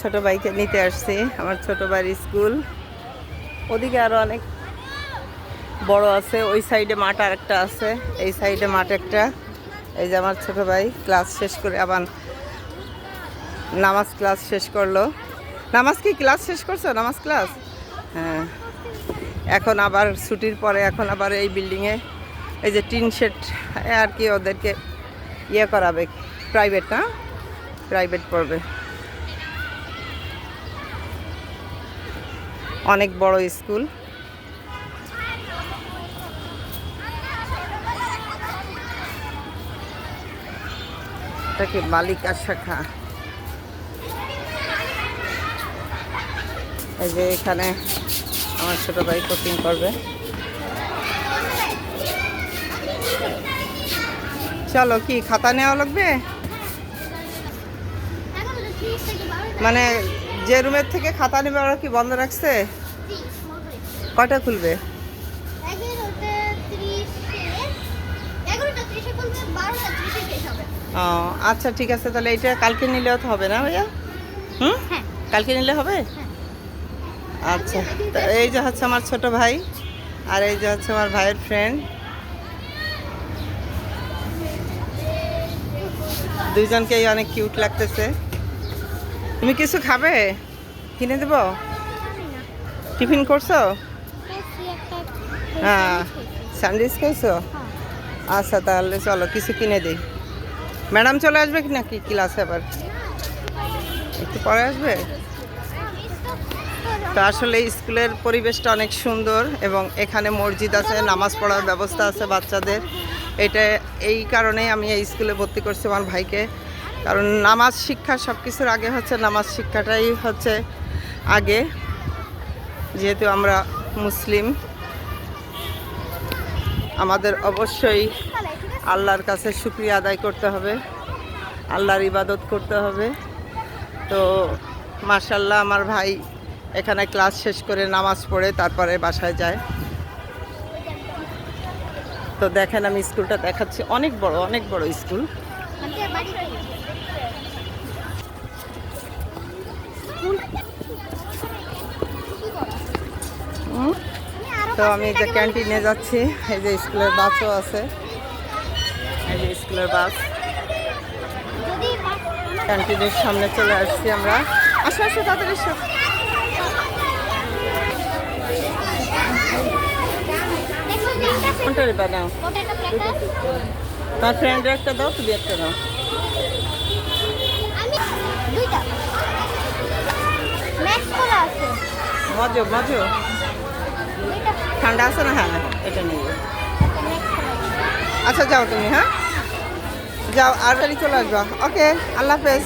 ছোট ভাইকে নিতে আসছি। আমার ছোট ভাইয়ের স্কুল ওদিকে আরো অনেক বড় আছে, ওই সাইডে মাঠ আর একটা আছে, এই সাইডে মাঠ একটা। এই যে আমার ছোট ভাই ক্লাস শেষ করে আবার নামাজ ক্লাস শেষ করলো। নামাজ কি ক্লাস শেষ করছো? নামাজ ক্লাস, হ্যাঁ। এখন আবার ছুটির পরে এখন আবার এই বিল্ডিংয়ে এই যে টিন শেড আর কি ওদেরকে ইয়ে করাবে, প্রাইভেট না, প্রাইভেট পড়বে। অনেক বড় স্কুল। এটা কি বালিকা শাখা? এই যে এখানে আমার ছোট ভাই কোচিং করবে। চলো, কি খাতা নেওয়া লাগবে? মানে যে রুমের থেকে খাতা নেবে ওরা কি বন্ধ রাখছে? কয়টা খুলবে? ও আচ্ছা, ঠিক আছে, তাহলে এটা কালকে নিলেও তো হবে না ভাইয়া? কালকে নিলে হবে। আচ্ছা, এই যে হচ্ছে আমার ছোট ভাই, আর এই যে হচ্ছে আমার ভাইয়ের ফ্রেন্ড। দুইজনকেই অনেক কিউট লাগতেছে। তুমি কিছু খাবে? কিনে দেব? টিফিন করছো? হ্যাঁ, স্যান্ডউইচ খাইছো? আচ্ছা, তাহলে চলো কিছু কিনে দিই। ম্যাডাম চলে আসবে কি নাকি ক্লাসে? আবার একটু পরে আসবে। তো আসলে স্কুলের পরিবেশটা অনেক সুন্দর এবং এখানে মসজিদ আছে, নামাজ পড়ার ব্যবস্থা আছে বাচ্চাদের। এটা এই কারণেই আমি এই স্কুলে ভর্তি করছি আমার ভাইকে, কারণ নামাজ শিক্ষা সব কিছুর আগে হচ্ছে, নামাজ শিক্ষাটাই হচ্ছে আগে। যেহেতু আমরা মুসলিম, আমাদের অবশ্যই আল্লাহর কাছে শুকরিয়া আদায় করতে হবে, আল্লাহর ইবাদত করতে হবে। তো মাশাআল্লাহ আমার ভাই এখানে ক্লাস শেষ করে নামাজ পড়ে তারপরে বাসায় যায়। তো দেখেন আমি স্কুলটা দেখাচ্ছি, অনেক বড় স্কুল। তো আমি এই যে ক্যান্টিনে যাচ্ছি, এই যে স্কুলের বাসও আছে, এই যে স্কুলের বাস। ক্যান্টিনের সামনে চলে আসছি আমরা। আসো আসো, তাড়াতাড়ি এসো। কোনটা নেবা? নাও, তার ফ্রেন্ডের একটা দাও, তুমি একটা দাও। মজো মজো ঠান্ডা আছে না? হ্যাঁ, এটা নিয়ে। আচ্ছা যাও তুমি, হ্যাঁ যাও, আর গাড়ি চলে আসবা। ওকে, আল্লাহ হাফেজ।